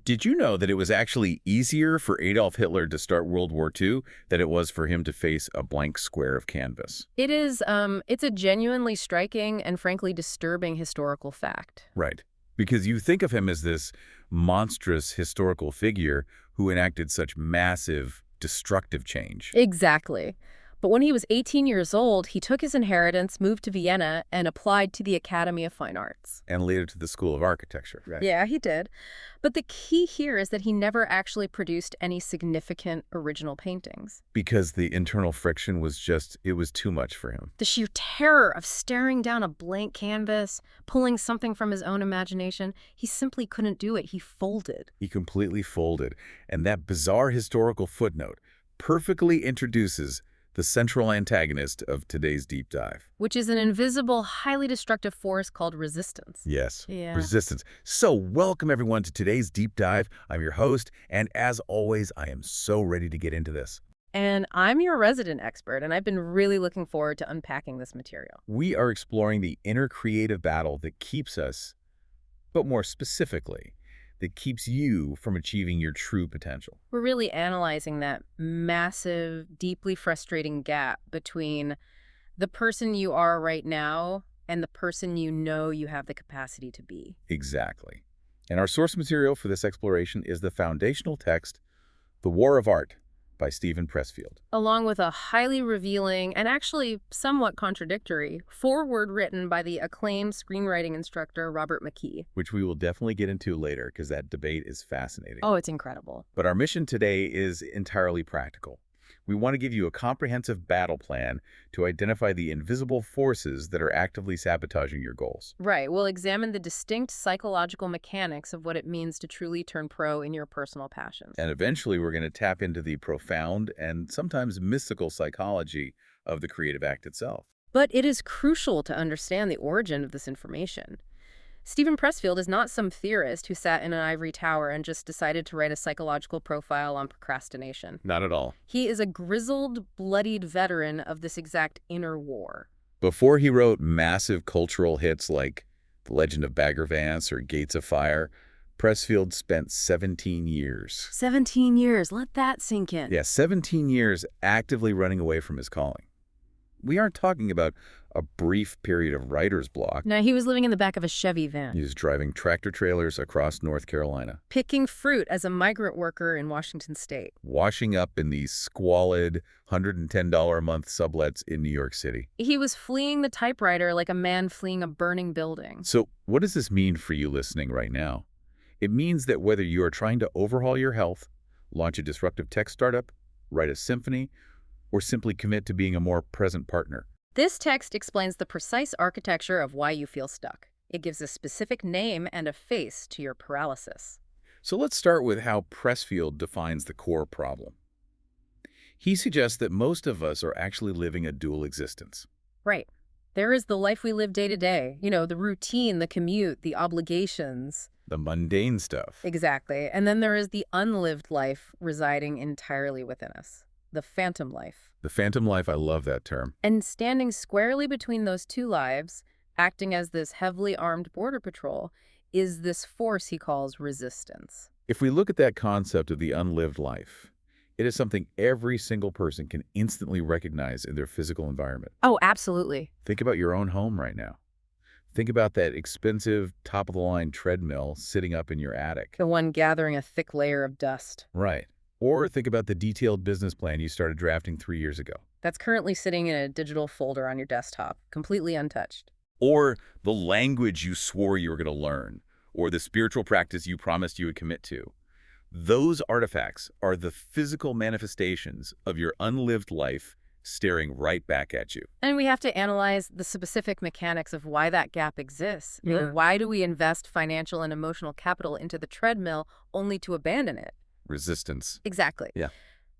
Did you know that it was actually easier for Adolf Hitler to start World War II than it was for him to face a blank square of canvas? It is, it's a genuinely striking and frankly disturbing historical fact. Right. Because you think of him as this monstrous historical figure who enacted such massive, destructive change. Exactly. But when he was 18 years old, he took his inheritance, moved to Vienna, and applied to the Academy of Fine Arts. And later to the School of Architecture. Right. Yeah, he did. But the key here is that he never actually produced any significant original paintings. Because the internal friction was it was too much for him. The sheer terror of staring down a blank canvas, pulling something from his own imagination, he simply couldn't do it. He folded. He completely folded. And that bizarre historical footnote perfectly introduces the central antagonist of today's deep dive. Which is an invisible, highly destructive force called resistance. Yes, Yeah. resistance. So welcome everyone to today's deep dive. I'm your host, and as always, I am so ready to get into this. And I'm your resident expert, and I've been really looking forward to unpacking this material. We are exploring the inner creative battle that keeps us, but more specifically, that keeps you from achieving your true potential. We're really analyzing that massive, deeply frustrating gap between the person you are right now and the person you know you have the capacity to be. Exactly. And our source material for this exploration is the foundational text, The War of Art, by Stephen Pressfield. Along with a highly revealing and actually somewhat contradictory foreword written by the acclaimed screenwriting instructor Robert McKee. Which we will definitely get into later because that debate is fascinating. Oh, it's incredible. But our mission today is entirely practical. We want to give you a comprehensive battle plan to identify the invisible forces that are actively sabotaging your goals. Right. We'll examine the distinct psychological mechanics of what it means to truly turn pro in your personal passions. And eventually, we're going to tap into the profound and sometimes mystical psychology of the creative act itself. But it is crucial to understand the origin of this information. Stephen Pressfield is not some theorist who sat in an ivory tower and just decided to write a psychological profile on procrastination. Not at all. He is a grizzled, bloodied veteran of this exact inner war. Before he wrote massive cultural hits like The Legend of Bagger Vance or Gates of Fire, Pressfield spent 17 years. 17 years. Let that sink in. Yeah, 17 years actively running away from his calling. We aren't talking about a brief period of writer's block. No, he was living in the back of a Chevy van. He was driving tractor trailers across North Carolina. Picking fruit as a migrant worker in Washington State. Washing up in these squalid $110 a month sublets in New York City. He was fleeing the typewriter like a man fleeing a burning building. So what does this mean for you listening right now? It means that whether you are trying to overhaul your health, launch a disruptive tech startup, write a symphony, or simply commit to being a more present partner. This text explains the precise architecture of why you feel stuck. It gives a specific name and a face to your paralysis. So let's start with how Pressfield defines the core problem. He suggests that most of us are actually living a dual existence. Right. There is the life we live day to day. You know, the routine, the commute, the obligations. The mundane stuff. Exactly. And then there is the unlived life residing entirely within us. The phantom life. The phantom life, I love that term. And standing squarely between those two lives, acting as this heavily armed border patrol, is this force he calls resistance. If we look at that concept of the unlived life, it is something every single person can instantly recognize in their physical environment. Oh, absolutely. Think about your own home right now. Think about that expensive, top-of-the-line treadmill sitting up in your attic. The one gathering a thick layer of dust. Right. Or think about the detailed business plan you started drafting 3 years ago. That's currently sitting in a digital folder on your desktop, completely untouched. Or the language you swore you were going to learn, or the spiritual practice you promised you would commit to. Those artifacts are the physical manifestations of your unlived life staring right back at you. And we have to analyze the specific mechanics of why that gap exists. Yeah. Why do we invest financial and emotional capital into the treadmill only to abandon it? Resistance. Exactly. Yeah.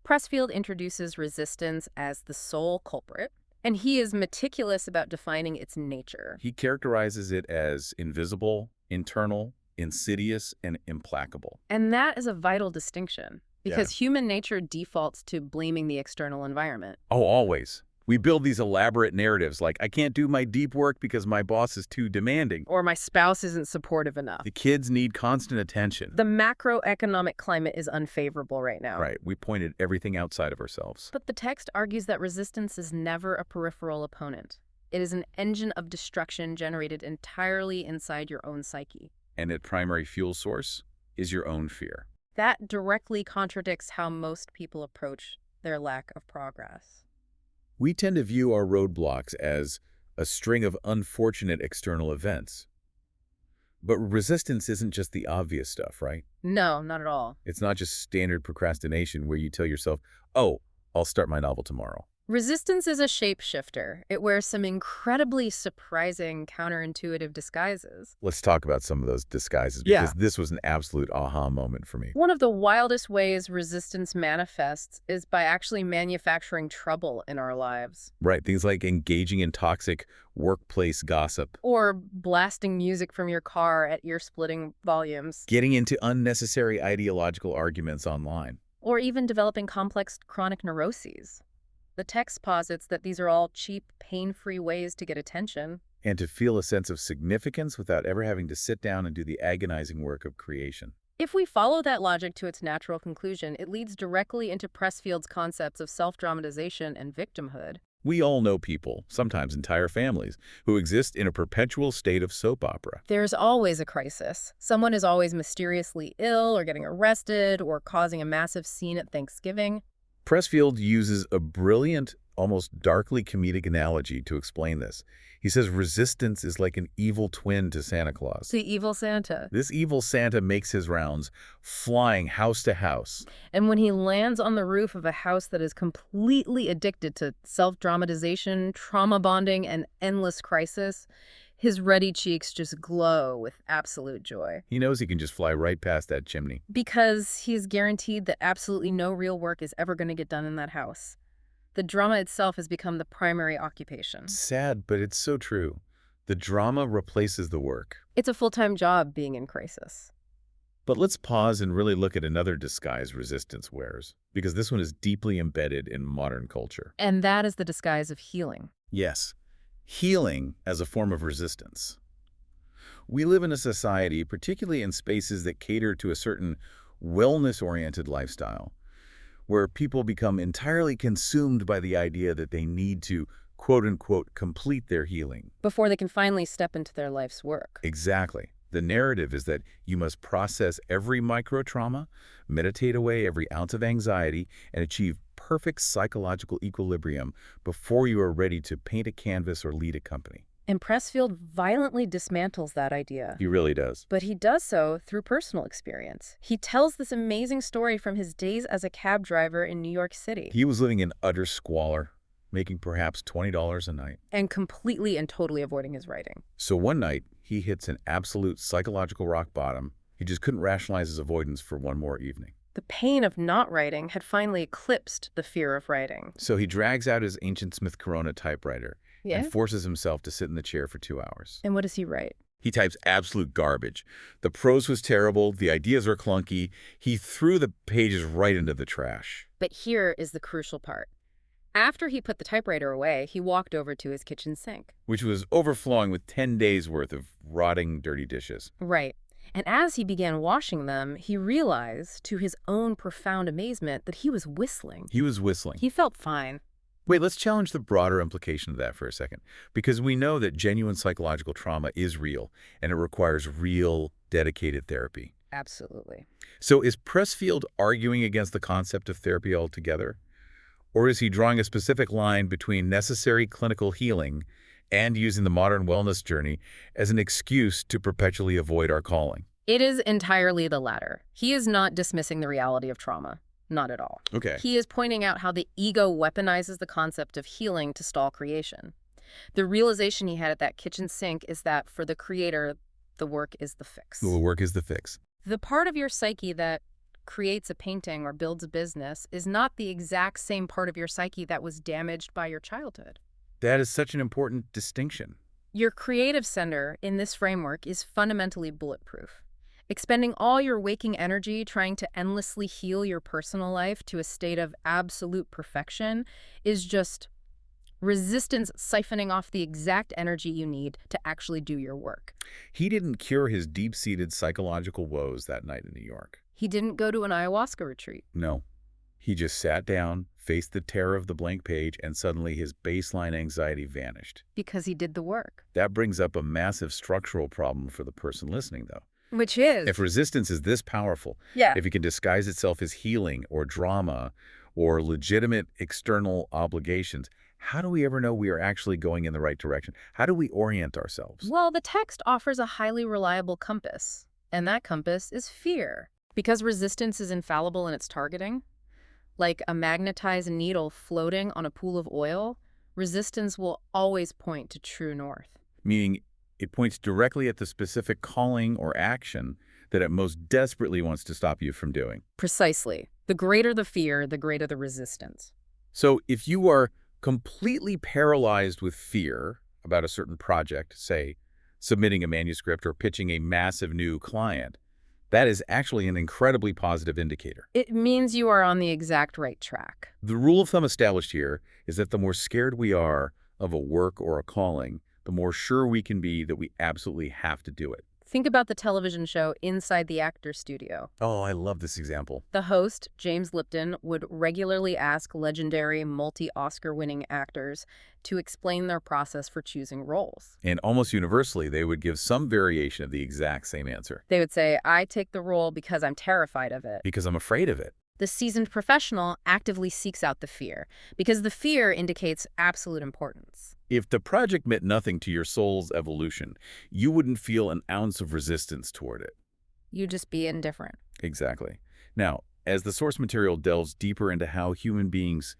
Pressfield introduces resistance as the sole culprit, and he is meticulous about defining its nature. He characterizes it as invisible, internal, insidious, and implacable. And that is a vital distinction, because human nature defaults to blaming the external environment. Oh, always. We build these elaborate narratives like, I can't do my deep work because my boss is too demanding. Or my spouse isn't supportive enough. The kids need constant attention. The macroeconomic climate is unfavorable right now. Right, we pointed everything outside of ourselves. But the text argues that resistance is never a peripheral opponent. It is an engine of destruction generated entirely inside your own psyche. And its primary fuel source is your own fear. That directly contradicts how most people approach their lack of progress. We tend to view our roadblocks as a string of unfortunate external events. But resistance isn't just the obvious stuff, right? No, not at all. It's not just standard procrastination where you tell yourself, oh, I'll start my novel tomorrow. Resistance is a shapeshifter. It wears some incredibly surprising, counterintuitive disguises. Let's talk about some of those disguises because this was an absolute aha moment for me. One of the wildest ways resistance manifests is by actually manufacturing trouble in our lives. Right, things like engaging in toxic workplace gossip. Or blasting music from your car at ear-splitting volumes. Getting into unnecessary ideological arguments online. Or even developing complex chronic neuroses. The text posits that these are all cheap, pain-free ways to get attention. And to feel a sense of significance without ever having to sit down and do the agonizing work of creation. If we follow that logic to its natural conclusion, it leads directly into Pressfield's concepts of self-dramatization and victimhood. We all know people, sometimes entire families, who exist in a perpetual state of soap opera. There's always a crisis. Someone is always mysteriously ill or getting arrested or causing a massive scene at Thanksgiving. Pressfield uses a brilliant, almost darkly comedic analogy to explain this. He says resistance is like an evil twin to Santa Claus. The evil Santa. This evil Santa makes his rounds, flying house to house. And when he lands on the roof of a house that is completely addicted to self-dramatization, trauma bonding, and endless crisis, his ruddy cheeks just glow with absolute joy. He knows he can just fly right past that chimney. Because he is guaranteed that absolutely no real work is ever going to get done in that house. The drama itself has become the primary occupation. Sad, but it's so true. The drama replaces the work. It's a full-time job being in crisis. But let's pause and really look at another disguise resistance wears, because this one is deeply embedded in modern culture. And that is the disguise of healing. Yes, healing as a form of resistance. We live in a society, particularly in spaces that cater to a certain wellness-oriented lifestyle, where people become entirely consumed by the idea that they need to, quote-unquote, complete their healing. Before they can finally step into their life's work. Exactly. The narrative is that you must process every micro-trauma, meditate away every ounce of anxiety, and achieve perfect psychological equilibrium before you are ready to paint a canvas or lead a company. And Pressfield violently dismantles that idea. He really does. But he does so through personal experience. He tells this amazing story from his days as a cab driver in New York City. He was living in utter squalor, making perhaps $20 a night. And completely and totally avoiding his writing. So one night, he hits an absolute psychological rock bottom. He just couldn't rationalize his avoidance for one more evening. The pain of not writing had finally eclipsed the fear of writing. So he drags out his ancient Smith Corona typewriter and forces himself to sit in the chair for 2 hours. And what does he write? He types absolute garbage. The prose was terrible. The ideas were clunky. He threw the pages right into the trash. But here is the crucial part. After he put the typewriter away, he walked over to his kitchen sink. Which was overflowing with 10 days' worth of rotting, dirty dishes. Right. And as he began washing them, he realized, to his own profound amazement, that he was whistling. He was whistling. He felt fine. Wait, let's challenge the broader implication of that for a second. Because we know that genuine psychological trauma is real, and it requires real, dedicated therapy. Absolutely. So is Pressfield arguing against the concept of therapy altogether? Or is he drawing a specific line between necessary clinical healing and using the modern wellness journey as an excuse to perpetually avoid our calling? It is entirely the latter. He is not dismissing the reality of trauma. Not at all. Okay. He is pointing out how the ego weaponizes the concept of healing to stall creation. The realization he had at that kitchen sink is that for the creator, the work is the fix. The work is the fix. The part of your psyche that creates a painting or builds a business is not the exact same part of your psyche that was damaged by your childhood. That is such an important distinction. Your creative center in this framework is fundamentally bulletproof. Expending all your waking energy trying to endlessly heal your personal life to a state of absolute perfection is just Resistance siphoning off the exact energy you need to actually do your work. He didn't cure his deep-seated psychological woes that night in New York. He didn't go to an ayahuasca retreat. No. He just sat down, faced the terror of the blank page, and suddenly his baseline anxiety vanished. Because he did the work. That brings up a massive structural problem for the person listening, though. Which is? If resistance is this powerful, if it can disguise itself as healing or drama or legitimate external obligations, how do we ever know we are actually going in the right direction? How do we orient ourselves? Well, the text offers a highly reliable compass, and that compass is fear. Because resistance is infallible in its targeting, like a magnetized needle floating on a pool of oil, resistance will always point to true north. Meaning it points directly at the specific calling or action that it most desperately wants to stop you from doing. Precisely. The greater the fear, the greater the resistance. So if you are completely paralyzed with fear about a certain project, say submitting a manuscript or pitching a massive new client, that is actually an incredibly positive indicator. It means you are on the exact right track. The rule of thumb established here is that the more scared we are of a work or a calling, the more sure we can be that we absolutely have to do it. Think about the television show Inside the Actor's Studio. Oh, I love this example. The host, James Lipton, would regularly ask legendary multi-Oscar-winning actors to explain their process for choosing roles. And almost universally, they would give some variation of the exact same answer. They would say, I take the role because I'm terrified of it. Because I'm afraid of it. The seasoned professional actively seeks out the fear, because the fear indicates absolute importance. If the project meant nothing to your soul's evolution, you wouldn't feel an ounce of resistance toward it. You'd just be indifferent. Exactly. Now, as the source material delves deeper into how human beings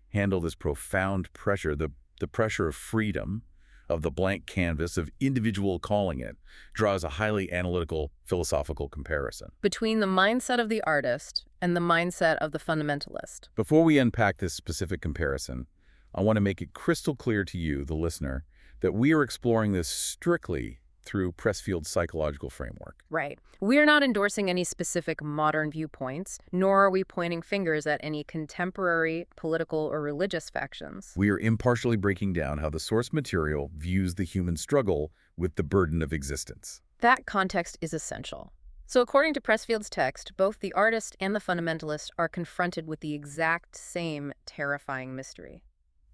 handle this profound pressure, the pressure of freedom, of the blank canvas, of individual calling it, draws a highly analytical, philosophical comparison. Between the mindset of the artist and the mindset of the fundamentalist. Before we unpack this specific comparison, I want to make it crystal clear to you, the listener, that we are exploring this strictly through Pressfield's psychological framework. Right. We're not endorsing any specific modern viewpoints, nor are we pointing fingers at any contemporary political or religious factions. We are impartially breaking down how the source material views the human struggle with the burden of existence. That context is essential. So according to Pressfield's text, both the artist and the fundamentalist are confronted with the exact same terrifying mystery.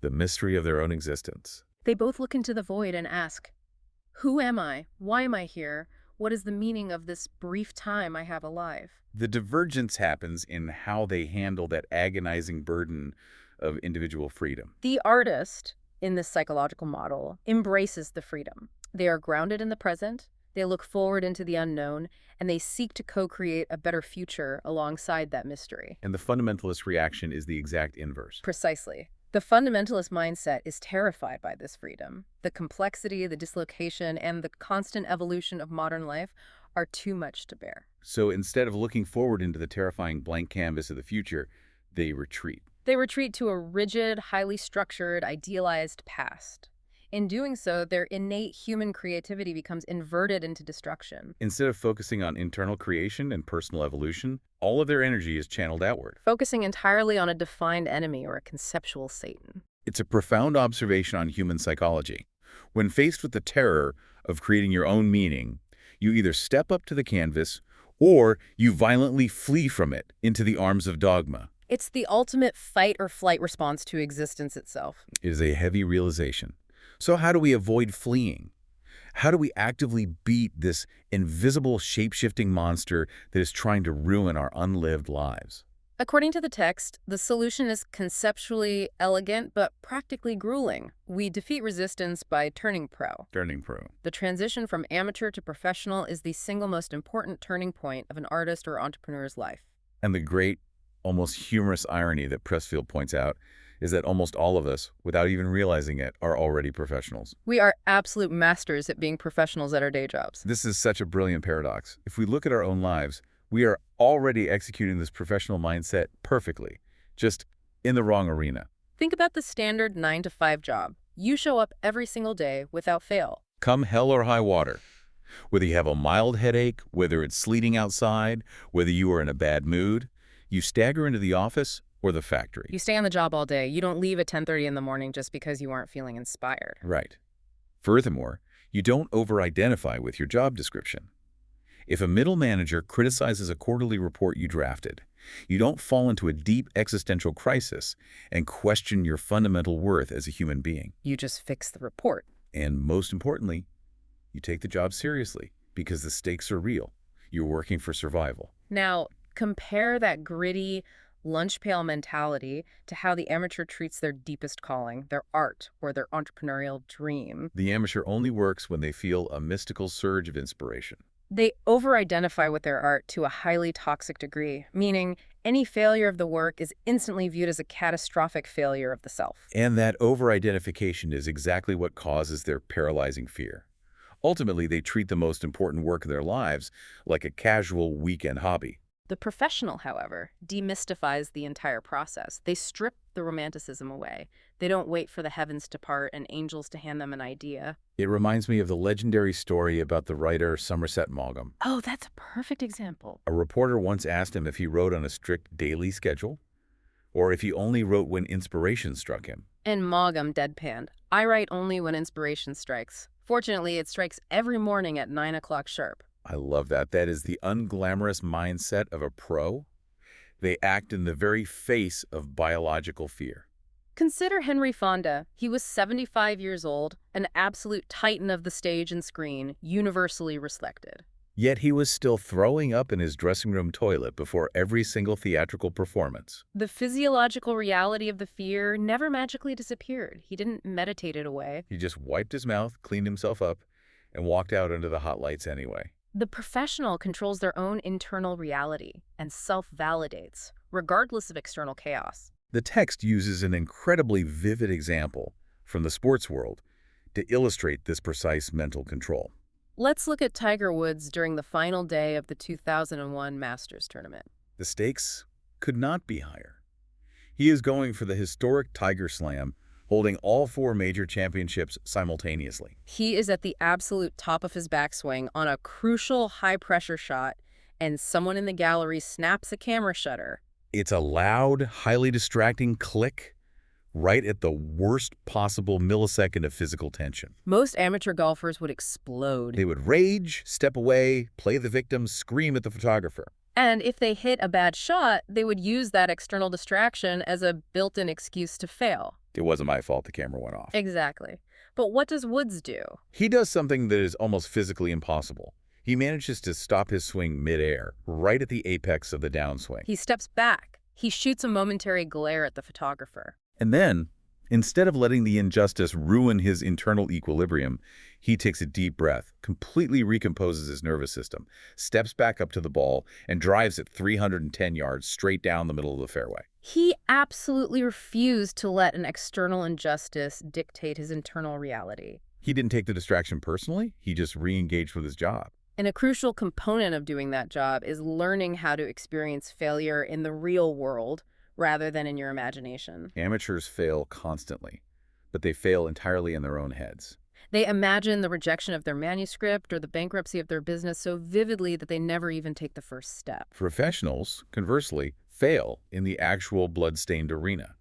The mystery of their own existence. They both look into the void and ask, who am I? Why am I here? What is the meaning of this brief time I have alive? The divergence happens in how they handle that agonizing burden of individual freedom. The artist, in this psychological model, embraces the freedom. They are grounded in the present, they look forward into the unknown, and they seek to co-create a better future alongside that mystery. And the fundamentalist reaction is the exact inverse. Precisely. The fundamentalist mindset is terrified by this freedom. The complexity, the dislocation, and the constant evolution of modern life are too much to bear. So instead of looking forward into the terrifying blank canvas of the future, they retreat. They retreat to a rigid, highly structured, idealized past. In doing so, their innate human creativity becomes inverted into destruction. Instead of focusing on internal creation and personal evolution, all of their energy is channeled outward. Focusing entirely on a defined enemy or a conceptual Satan. It's a profound observation on human psychology. When faced with the terror of creating your own meaning, you either step up to the canvas or you violently flee from it into the arms of dogma. It's the ultimate fight or flight response to existence itself. It is a heavy realization. So how do we avoid fleeing? How do we actively beat this invisible shape-shifting monster that is trying to ruin our unlived lives? According to the text, the solution is conceptually elegant but practically grueling. We defeat resistance by turning pro. Turning pro. The transition from amateur to professional is the single most important turning point of an artist or entrepreneur's life. And the great, almost humorous irony that Pressfield points out is that almost all of us, without even realizing it, are already professionals. We are absolute masters at being professionals at our day jobs. This is such a brilliant paradox. If we look at our own lives, we are already executing this professional mindset perfectly, just in the wrong arena. Think about the standard 9-to-5 job. You show up every single day without fail. Come hell or high water. Whether you have a mild headache, whether it's sleeting outside, whether you are in a bad mood, you stagger into the office or the factory. You stay on the job all day. You don't leave at 10:30 in the morning just because you aren't feeling inspired. Right. Furthermore, you don't over-identify with your job description. If a middle manager criticizes a quarterly report you drafted, you don't fall into a deep existential crisis and question your fundamental worth as a human being. You just fix the report. And most importantly, you take the job seriously because the stakes are real. You're working for survival. Now, compare that gritty, lunch pail mentality to how the amateur treats their deepest calling, their art, or their entrepreneurial dream. The amateur only works when they feel a mystical surge of inspiration. They over-identify with their art to a highly toxic degree, meaning any failure of the work is instantly viewed as a catastrophic failure of the self. And that over-identification is exactly what causes their paralyzing fear. Ultimately, they treat the most important work of their lives like a casual weekend hobby. The professional, however, demystifies the entire process. They strip the romanticism away. They don't wait for the heavens to part and angels to hand them an idea. It reminds me of the legendary story about the writer Somerset Maugham. Oh, that's a perfect example. A reporter once asked him if he wrote on a strict daily schedule, or if he only wrote when inspiration struck him. And Maugham deadpanned, "I write only when inspiration strikes. Fortunately, it strikes every morning at 9 o'clock sharp." I love that. That is the unglamorous mindset of a pro. They act in the very face of biological fear. Consider Henry Fonda. He was 75 years old, an absolute titan of the stage and screen, universally respected. Yet he was still throwing up in his dressing room toilet before every single theatrical performance. The physiological reality of the fear never magically disappeared. He didn't meditate it away. He just wiped his mouth, cleaned himself up, and walked out under the hot lights anyway. The professional controls their own internal reality and self-validates, regardless of external chaos. The text uses an incredibly vivid example from the sports world to illustrate this precise mental control. Let's look at Tiger Woods during the final day of the 2001 Masters tournament. The stakes could not be higher. He is going for the historic Tiger Slam, holding all 4 major championships simultaneously. He is at the absolute top of his backswing on a crucial high-pressure shot, and someone in the gallery snaps a camera shutter. It's a loud, highly distracting click right at the worst possible millisecond of physical tension. Most amateur golfers would explode. They would rage, step away, play the victim, scream at the photographer. And if they hit a bad shot, they would use that external distraction as a built-in excuse to fail. It wasn't my fault the camera went off. Exactly. But what does Woods do? He does something that is almost physically impossible. He manages to stop his swing midair, right at the apex of the downswing. He steps back. He shoots a momentary glare at the photographer. And then, instead of letting the injustice ruin his internal equilibrium, he takes a deep breath, completely recomposes his nervous system, steps back up to the ball, and drives it 310 yards straight down the middle of the fairway. He absolutely refused to let an external injustice dictate his internal reality. He didn't take the distraction personally. He just re-engaged with his job. And a crucial component of doing that job is learning how to experience failure in the real world rather than in your imagination. Amateurs fail constantly, but they fail entirely in their own heads. They imagine the rejection of their manuscript or the bankruptcy of their business so vividly that they never even take the first step. Professionals, conversely, fail in the actual blood-stained arena.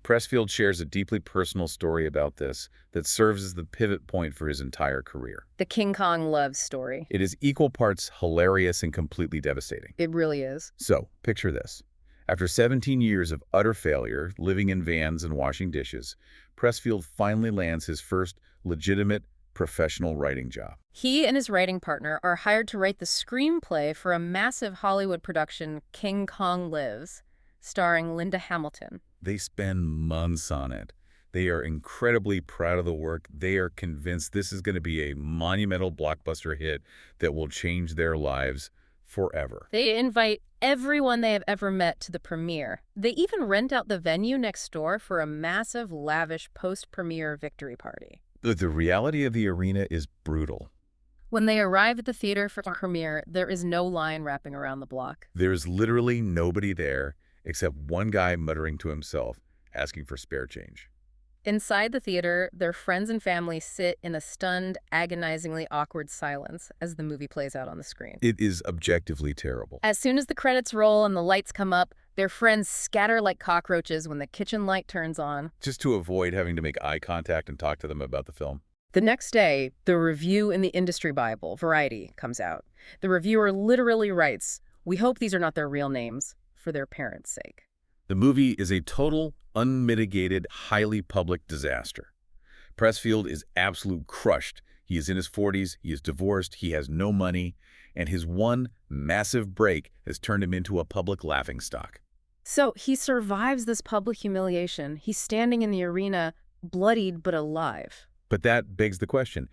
Pressfield shares a deeply personal story about this that serves as the pivot point for his entire career. The King Kong love story. It is equal parts hilarious and completely devastating. It really is. So, picture this. After 17 years of utter failure, living in vans and washing dishes, Pressfield finally lands his first legitimate professional writing job. He and his writing partner are hired to write the screenplay for a massive Hollywood production, King Kong Lives, starring Linda Hamilton. They spend months on it. They are incredibly proud of the work. They are convinced this is going to be a monumental blockbuster hit that will change their lives forever. They invite everyone they have ever met to the premiere. They even rent out the venue next door for a massive, lavish post-premiere victory party. But the reality of the arena is brutal. When they arrive at the theater for the premiere, there is no line wrapping around the block. There's literally nobody there except one guy muttering to himself, asking for spare change. Inside the theater, their friends and family sit in a stunned, agonizingly awkward silence as the movie plays out on the screen. It is objectively terrible. As soon as the credits roll and the lights come up, Their friends scatter like cockroaches when the kitchen light turns on. Just to avoid having to make eye contact and talk to them about the film. The next day, the review in the industry Bible, Variety, comes out. The reviewer literally writes, "We hope these are not their real names, for their parents' sake." The movie is a total, unmitigated, highly public disaster. Pressfield is absolute crushed. He is in his 40s, he is divorced, he has no money, and his one massive break has turned him into a public laughingstock. So he survives this public humiliation. He's standing in the arena, bloodied but alive. But that begs the question.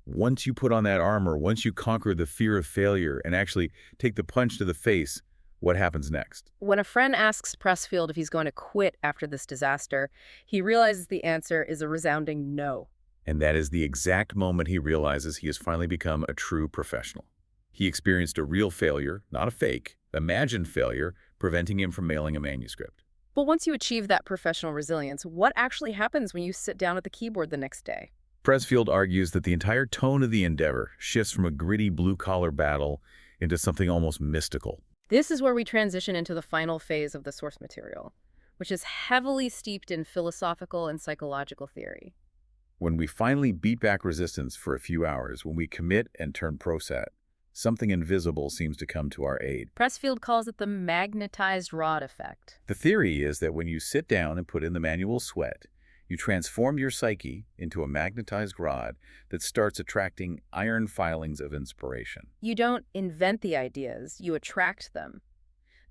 Once you put on that armor, once you conquer the fear of failure and actually take the punch to the face, what happens next? When a friend asks Pressfield if he's going to quit after this disaster, he realizes the answer is a resounding no. And that is the exact moment he realizes he has finally become a true professional. He experienced a real failure, not a fake, imagined failure, preventing him from mailing a manuscript. But once you achieve that professional resilience, what actually happens when you sit down at the keyboard the next day? Pressfield argues that the entire tone of the endeavor shifts from a gritty blue-collar battle into something almost mystical. This is where we transition into the final phase of the source material, which is heavily steeped in philosophical and psychological theory. When we finally beat back resistance for a few hours, when we commit and turn prosat, something invisible seems to come to our aid. Pressfield calls it the magnetized rod effect. The theory is that when you sit down and put in the manual sweat, you transform your psyche into a magnetized rod that starts attracting iron filings of inspiration. You don't invent the ideas, you attract them.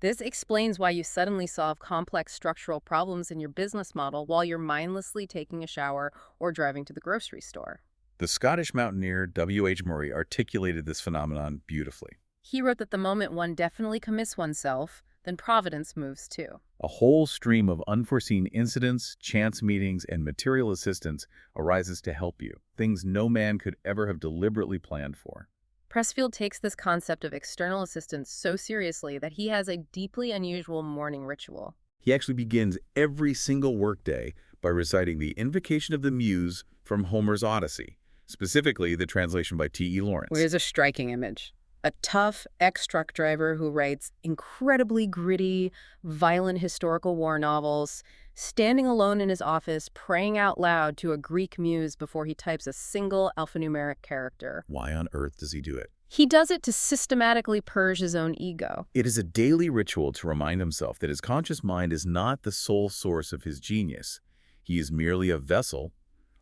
This explains why you suddenly solve complex structural problems in your business model while you're mindlessly taking a shower or driving to the grocery store. The Scottish mountaineer W.H. Murray articulated this phenomenon beautifully. He wrote that the moment one definitely commits oneself, then providence moves too. A whole stream of unforeseen incidents, chance meetings, and material assistance arises to help you, things no man could ever have deliberately planned for. Pressfield takes this concept of external assistance so seriously that he has a deeply unusual morning ritual. He actually begins every single workday by reciting the Invocation of the Muse from Homer's Odyssey, specifically the translation by T.E. Lawrence. Here's a striking image. A tough ex-truck driver who writes incredibly gritty, violent historical war novels, standing alone in his office, praying out loud to a Greek muse before he types a single alphanumeric character. Why on earth does he do it? He does it to systematically purge his own ego. It is a daily ritual to remind himself that his conscious mind is not the sole source of his genius. He is merely a vessel,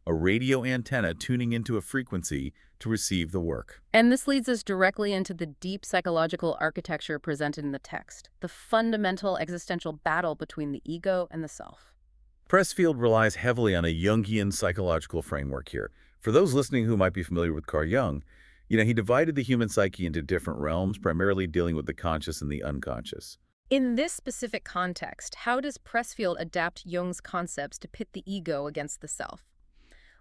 a radio antenna tuning into a frequency to receive the work. And this leads us directly into the deep psychological architecture presented in the text, the fundamental existential battle between the ego and the self. Pressfield relies heavily on a Jungian psychological framework here. For those listening who might be familiar with Carl Jung, he divided the human psyche into different realms, primarily dealing with the conscious and the unconscious. In this specific context, how does Pressfield adapt Jung's concepts to pit the ego against the self?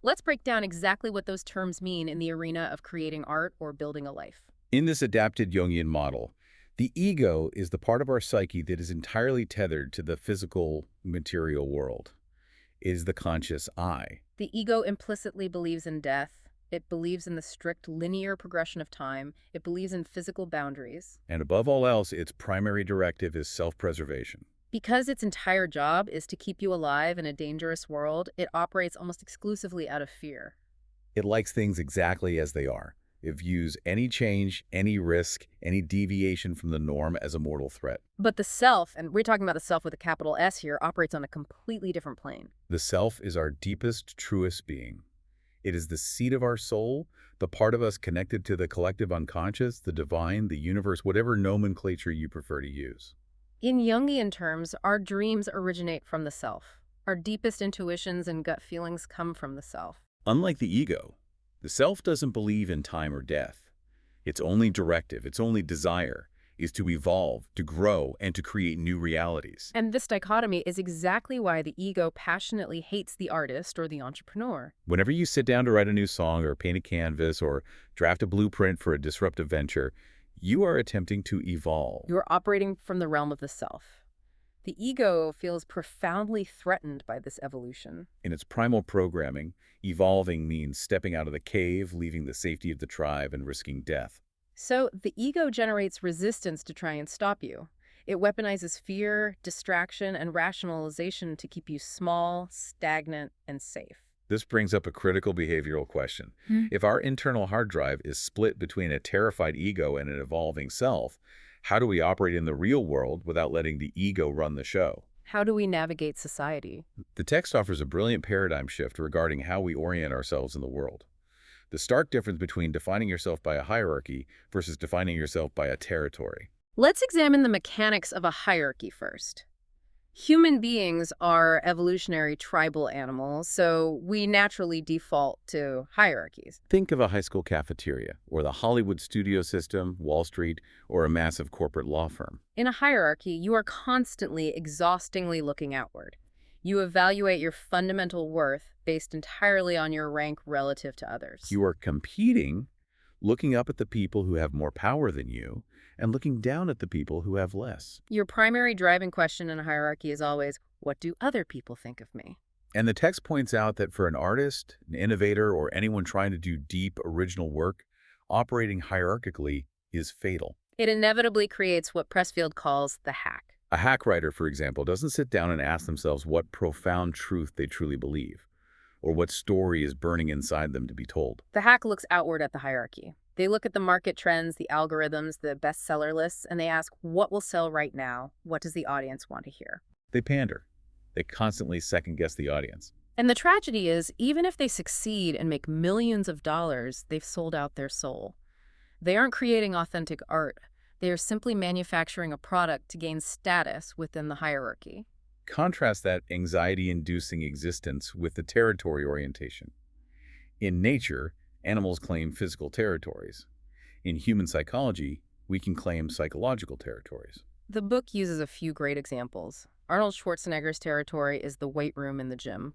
Let's break down exactly what those terms mean in the arena of creating art or building a life. In this adapted Jungian model, the ego is the part of our psyche that is entirely tethered to the physical, material world. It is the conscious I. The ego implicitly believes in death. It believes in the strict linear progression of time. It believes in physical boundaries. And above all else, its primary directive is self-preservation. Because its entire job is to keep you alive in a dangerous world, it operates almost exclusively out of fear. It likes things exactly as they are. It views any change, any risk, any deviation from the norm as a mortal threat. But the self, and we're talking about the self with a capital S here, operates on a completely different plane. The self is our deepest, truest being. It is the seat of our soul, the part of us connected to the collective unconscious, the divine, the universe, whatever nomenclature you prefer to use. In Jungian terms, our dreams originate from the self. Our deepest intuitions and gut feelings come from the self. Unlike the ego, the self doesn't believe in time or death. Its only directive, its only desire, is to evolve, to grow, and to create new realities. And this dichotomy is exactly why the ego passionately hates the artist or the entrepreneur. Whenever you sit down to write a new song or paint a canvas or draft a blueprint for a disruptive venture, you are attempting to evolve. You're operating from the realm of the self. The ego feels profoundly threatened by this evolution. In its primal programming, evolving means stepping out of the cave, leaving the safety of the tribe, and risking death. So the ego generates resistance to try and stop you. It weaponizes fear, distraction, and rationalization to keep you small, stagnant, and safe. This brings up a critical behavioral question. If our internal hard drive is split between a terrified ego and an evolving self, how do we operate in the real world without letting the ego run the show? How do we navigate society? The text offers a brilliant paradigm shift regarding how we orient ourselves in the world. The stark difference between defining yourself by a hierarchy versus defining yourself by a territory. Let's examine the mechanics of a hierarchy first. Human beings are evolutionary tribal animals, so we naturally default to hierarchies. Think of a high school cafeteria, or the Hollywood studio system, Wall Street, or a massive corporate law firm. In a hierarchy, you are constantly, exhaustingly looking outward. You evaluate your fundamental worth based entirely on your rank relative to others. You are competing, looking up at the people who have more power than you, and looking down at the people who have less. Your primary driving question in a hierarchy is always, what do other people think of me? And the text points out that for an artist, an innovator, or anyone trying to do deep, original work, operating hierarchically is fatal. It inevitably creates what Pressfield calls the hack. A hack writer, for example, doesn't sit down and ask themselves what profound truth they truly believe, or what story is burning inside them to be told. The hack looks outward at the hierarchy. They look at the market trends, the algorithms, the bestseller lists, and they ask, what will sell right now? What does the audience want to hear? They pander. They constantly second-guess the audience. And the tragedy is, even if they succeed and make millions of dollars, they've sold out their soul. They aren't creating authentic art. They are simply manufacturing a product to gain status within the hierarchy. Contrast that anxiety-inducing existence with the territory orientation. In nature, animals claim physical territories. In human psychology, we can claim psychological territories. The book uses a few great examples. Arnold Schwarzenegger's territory is the weight room in the gym.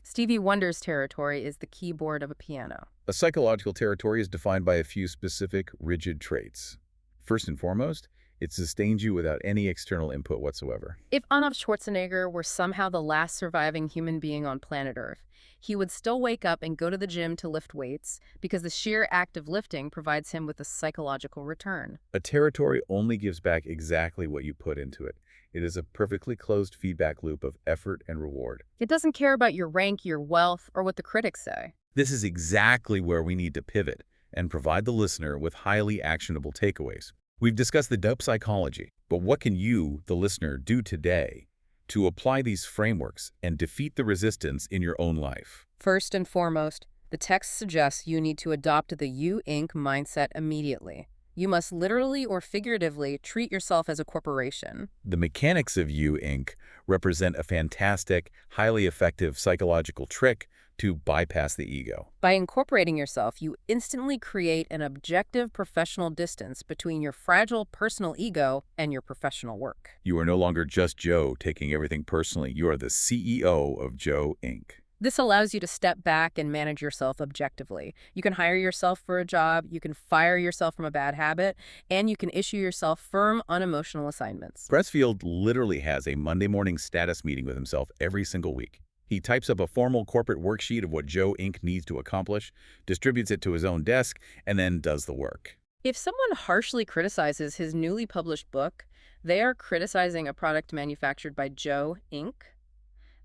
Stevie Wonder's territory is the keyboard of a piano. A psychological territory is defined by a few specific, rigid traits. First and foremost, it sustains you without any external input whatsoever. If Arnold Schwarzenegger were somehow the last surviving human being on planet Earth, he would still wake up and go to the gym to lift weights because the sheer act of lifting provides him with a psychological return. A territory only gives back exactly what you put into it. It is a perfectly closed feedback loop of effort and reward. It doesn't care about your rank, your wealth, or what the critics say. This is exactly where we need to pivot and provide the listener with highly actionable takeaways. We've discussed the dope psychology, but what can you, the listener, do today to apply these frameworks and defeat the resistance in your own life? First and foremost, the text suggests you need to adopt the You Inc. mindset immediately. You must literally or figuratively treat yourself as a corporation. The mechanics of You Inc. represent a fantastic, highly effective psychological trick to bypass the ego. By incorporating yourself, you instantly create an objective professional distance between your fragile personal ego and your professional work. You are no longer just Joe taking everything personally. You are the CEO of Joe Inc. This allows you to step back and manage yourself objectively. You can hire yourself for a job, you can fire yourself from a bad habit, and you can issue yourself firm, unemotional assignments. Pressfield literally has a Monday morning status meeting with himself every single week. He types up a formal corporate worksheet of what Joe Inc. needs to accomplish, distributes it to his own desk, and then does the work. If someone harshly criticizes his newly published book, they are criticizing a product manufactured by Joe Inc.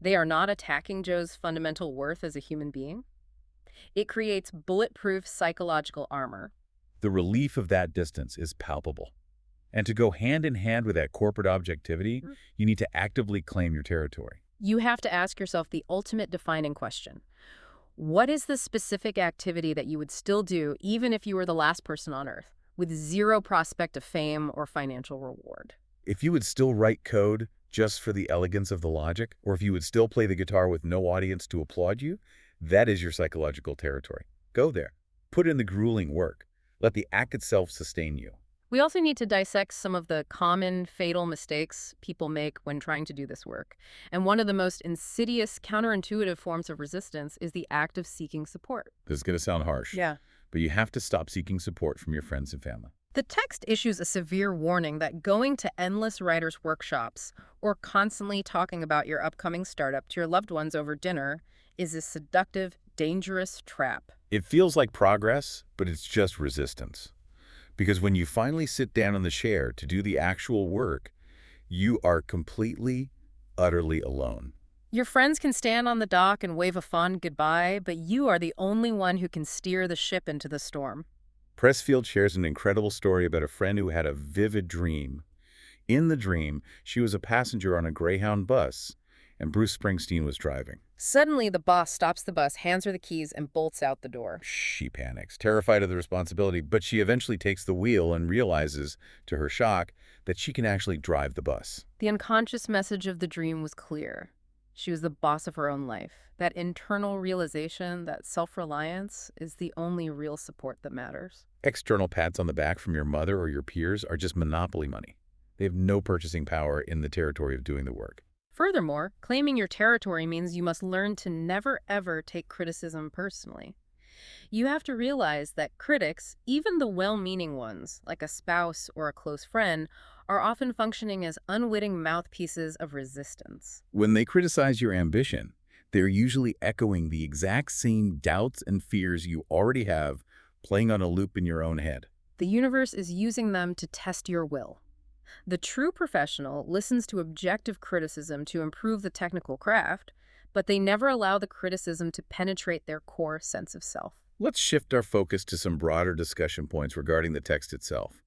They are not attacking Joe's fundamental worth as a human being. It creates bulletproof psychological armor. The relief of that distance is palpable. And to go hand in hand with that corporate objectivity, you need to actively claim your territory. You have to ask yourself the ultimate defining question. What is the specific activity that you would still do even if you were the last person on Earth, with zero prospect of fame or financial reward? If you would still write code just for the elegance of the logic, or if you would still play the guitar with no audience to applaud you, that is your psychological territory. Go there. Put in the grueling work. Let the act itself sustain you. We also need to dissect some of the common fatal mistakes people make when trying to do this work. And one of the most insidious, counterintuitive forms of resistance is the act of seeking support. This is going to sound harsh, but you have to stop seeking support from your friends and family. The text issues a severe warning that going to endless writers' workshops or constantly talking about your upcoming startup to your loved ones over dinner is a seductive, dangerous trap. It feels like progress, but it's just resistance. Because when you finally sit down in the chair to do the actual work, You are completely, utterly alone. Your friends can stand on the dock and wave a fond goodbye, but you are the only one who can steer the ship into the storm. Pressfield shares an incredible story about a friend who had a vivid dream. In the dream, she was a passenger on a Greyhound bus, and Bruce Springsteen was driving. Suddenly, the boss stops the bus, hands her the keys, and bolts out the door. She panics, terrified of the responsibility, but she eventually takes the wheel and realizes, to her shock, that she can actually drive the bus. The unconscious message of the dream was clear. She was the boss of her own life. That internal realization, that self-reliance, is the only real support that matters. External pats on the back from your mother or your peers are just monopoly money. They have no purchasing power in the territory of doing the work. Furthermore, claiming your territory means you must learn to never ever take criticism personally. You have to realize that critics, even the well-meaning ones, like a spouse or a close friend, are often functioning as unwitting mouthpieces of resistance. When they criticize your ambition, they're usually echoing the exact same doubts and fears you already have playing on a loop in your own head. The universe is using them to test your will. The true professional listens to objective criticism to improve the technical craft, but they never allow the criticism to penetrate their core sense of self. Let's shift our focus to some broader discussion points regarding the text itself.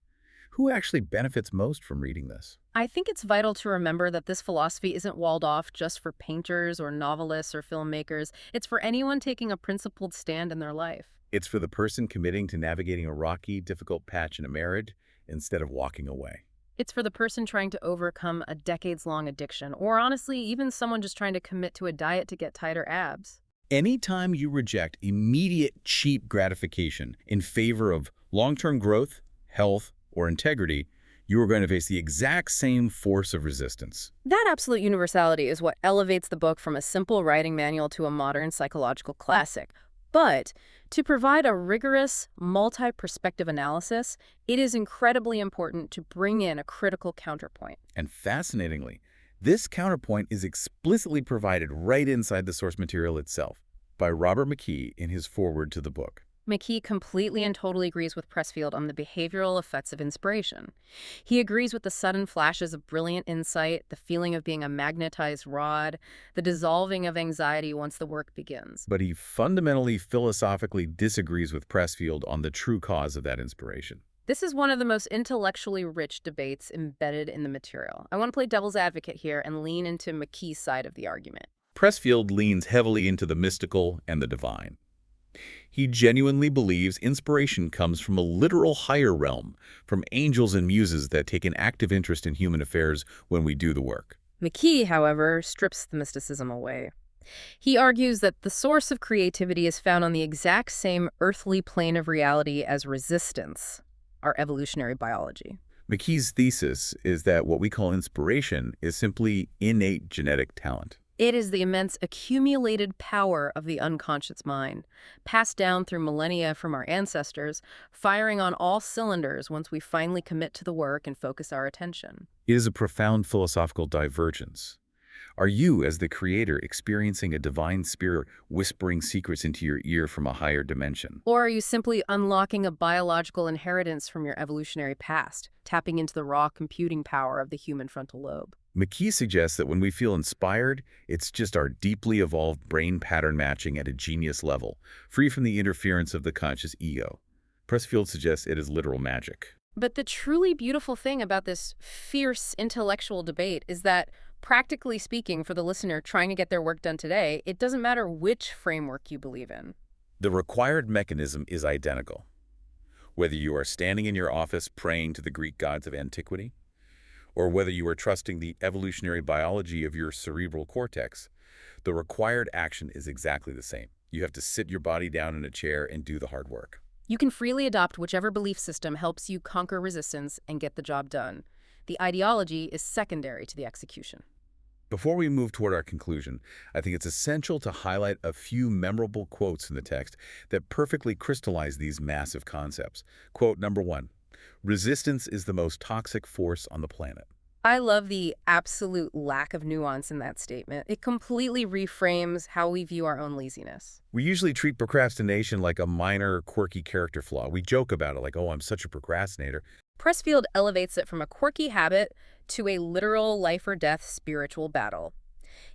Who actually benefits most from reading this? I think it's vital to remember that this philosophy isn't walled off just for painters or novelists or filmmakers. It's for anyone taking a principled stand in their life. It's for the person committing to navigating a rocky, difficult patch in a marriage instead of walking away. It's for the person trying to overcome a decades-long addiction, or honestly, even someone just trying to commit to a diet to get tighter abs. Anytime you reject immediate, cheap gratification in favor of long-term growth, health, or integrity, you are going to face the exact same force of resistance. That absolute universality is what elevates the book from a simple writing manual to a modern psychological classic. But to provide a rigorous, multi-perspective analysis, it is incredibly important to bring in a critical counterpoint. And fascinatingly, this counterpoint is explicitly provided right inside the source material itself by Robert McKee in his foreword to the book. McKee completely and totally agrees with Pressfield on the behavioral effects of inspiration. He agrees with the sudden flashes of brilliant insight, the feeling of being a magnetized rod, the dissolving of anxiety once the work begins. But he fundamentally philosophically disagrees with Pressfield on the true cause of that inspiration. This is one of the most intellectually rich debates embedded in the material. I want to play devil's advocate here and lean into McKee's side of the argument. Pressfield leans heavily into the mystical and the divine. He genuinely believes inspiration comes from a literal higher realm, from angels and muses that take an active interest in human affairs when we do the work. McKee, however, strips the mysticism away. He argues that the source of creativity is found on the exact same earthly plane of reality as resistance, our evolutionary biology. McKee's thesis is that what we call inspiration is simply innate genetic talent. It is the immense accumulated power of the unconscious mind, passed down through millennia from our ancestors, firing on all cylinders once we finally commit to the work and focus our attention. It is a profound philosophical divergence. Are you, as the creator, experiencing a divine spirit whispering secrets into your ear from a higher dimension? Or are you simply unlocking a biological inheritance from your evolutionary past, tapping into the raw computing power of the human frontal lobe? McKee suggests that when we feel inspired, it's just our deeply evolved brain pattern matching at a genius level, free from the interference of the conscious ego. Pressfield suggests it is literal magic. But the truly beautiful thing about this fierce intellectual debate is that, practically speaking, for the listener trying to get their work done today, it doesn't matter which framework you believe in. The required mechanism is identical. Whether you are standing in your office praying to the Greek gods of antiquity, or whether you are trusting the evolutionary biology of your cerebral cortex, the required action is exactly the same. You have to sit your body down in a chair and do the hard work. You can freely adopt whichever belief system helps you conquer resistance and get the job done. The ideology is secondary to the execution. Before we move toward our conclusion, I think it's essential to highlight a few memorable quotes in the text that perfectly crystallize these massive concepts. Quote number 1, "Resistance is the most toxic force on the planet." I love the absolute lack of nuance in that statement. It completely reframes how we view our own laziness. We usually treat procrastination like a minor, quirky character flaw. We joke about it like, oh, I'm such a procrastinator. Pressfield elevates it from a quirky habit to a literal life-or-death spiritual battle.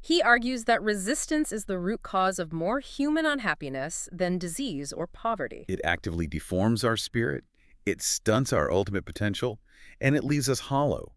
He argues that resistance is the root cause of more human unhappiness than disease or poverty. It actively deforms our spirit, it stunts our ultimate potential, and it leaves us hollow.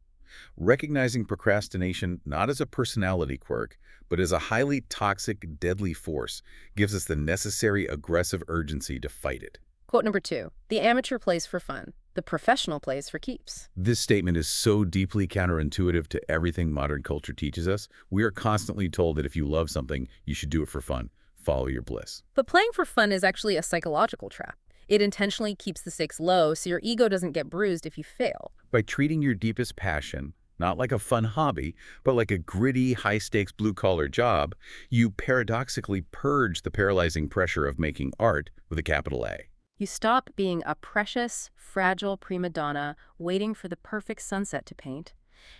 Recognizing procrastination not as a personality quirk, but as a highly toxic, deadly force gives us the necessary aggressive urgency to fight it. Quote number 2, the amateur plays for fun, the professional plays for keeps. This statement is so deeply counterintuitive to everything modern culture teaches us. We are constantly told that if you love something, you should do it for fun. Follow your bliss. But playing for fun is actually a psychological trap. It intentionally keeps the stakes low so your ego doesn't get bruised if you fail. By treating your deepest passion, not like a fun hobby, but like a gritty, high-stakes blue-collar job, you paradoxically purge the paralyzing pressure of making art with a capital A. You stop being a precious, fragile prima donna waiting for the perfect sunset to paint,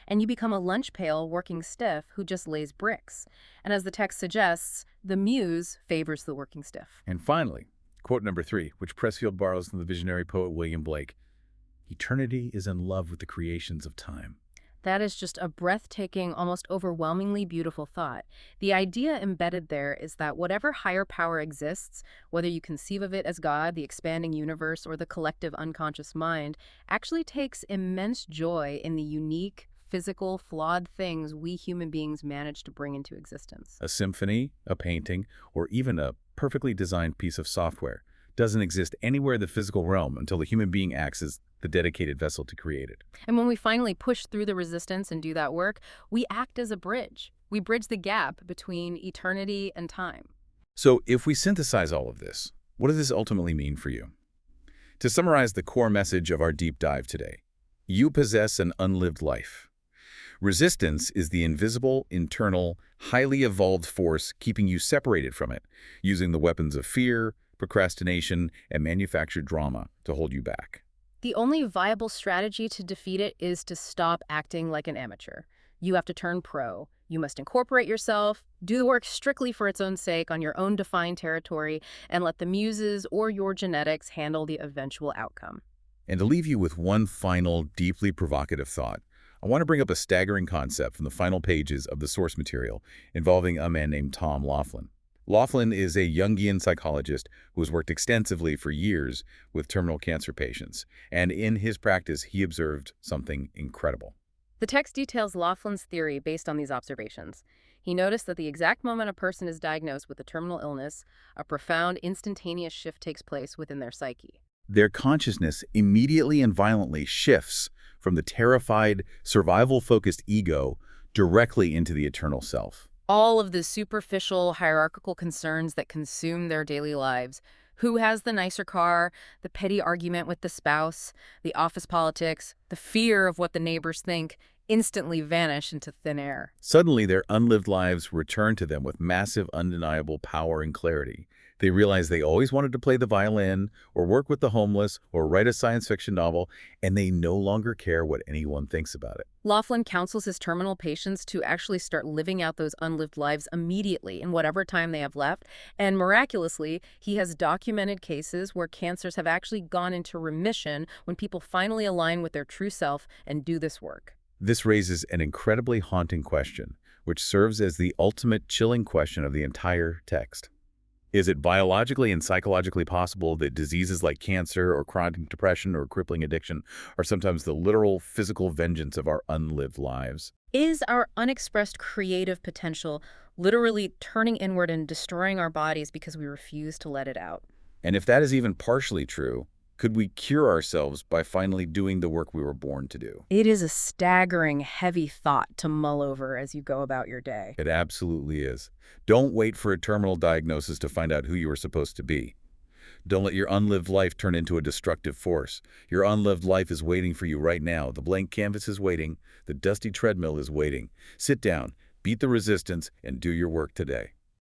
and you become a lunch pail working stiff who just lays bricks. And as the text suggests, the muse favors the working stiff. And finally, quote number 3, which Pressfield borrows from the visionary poet William Blake, "Eternity is in love with the creations of time." That is just a breathtaking, almost overwhelmingly beautiful thought. The idea embedded there is that whatever higher power exists, whether you conceive of it as God, the expanding universe, or the collective unconscious mind, actually takes immense joy in the unique, physical, flawed things we human beings manage to bring into existence. A symphony, a painting, or even a perfectly designed piece of software doesn't exist anywhere in the physical realm until the human being acts as the dedicated vessel to create it. And when we finally push through the resistance and do that work, we act as a bridge. We bridge the gap between eternity and time. So if we synthesize all of this, what does this ultimately mean for you? To summarize the core message of our deep dive today, you possess an unlived life. Resistance is the invisible, internal, highly evolved force keeping you separated from it, using the weapons of fear, procrastination, and manufactured drama to hold you back. The only viable strategy to defeat it is to stop acting like an amateur. You have to turn pro. You must incorporate yourself, do the work strictly for its own sake on your own defined territory, and let the muses or your genetics handle the eventual outcome. And to leave you with one final, deeply provocative thought, I want to bring up a staggering concept from the final pages of the source material involving a man named Tom Laughlin. Laughlin is a Jungian psychologist who has worked extensively for years with terminal cancer patients, and in his practice, he observed something incredible. The text details Laughlin's theory based on these observations. He noticed that the exact moment a person is diagnosed with a terminal illness, a profound, instantaneous shift takes place within their psyche. Their consciousness immediately and violently shifts from the terrified, survival-focused ego directly into the eternal self. All of the superficial hierarchical concerns that consume their daily lives. Who has the nicer car, the petty argument with the spouse, the office politics, the fear of what the neighbors think, instantly vanish into thin air. Suddenly, their unlived lives return to them with massive, undeniable power and clarity. They realize they always wanted to play the violin, or work with the homeless, or write a science fiction novel, and they no longer care what anyone thinks about it. Laughlin counsels his terminal patients to actually start living out those unlived lives immediately in whatever time they have left, and miraculously, he has documented cases where cancers have actually gone into remission when people finally align with their true self and do this work. This raises an incredibly haunting question, which serves as the ultimate chilling question of the entire text. Is it biologically and psychologically possible that diseases like cancer or chronic depression or crippling addiction are sometimes the literal physical vengeance of our unlived lives? Is our unexpressed creative potential literally turning inward and destroying our bodies because we refuse to let it out? And if that is even partially true, could we cure ourselves by finally doing the work we were born to do? It is a staggering, heavy thought to mull over as you go about your day. It absolutely is. Don't wait for a terminal diagnosis to find out who you are supposed to be. Don't let your unlived life turn into a destructive force. Your unlived life is waiting for you right now. The blank canvas is waiting. The dusty treadmill is waiting. Sit down, beat the resistance, and do your work today.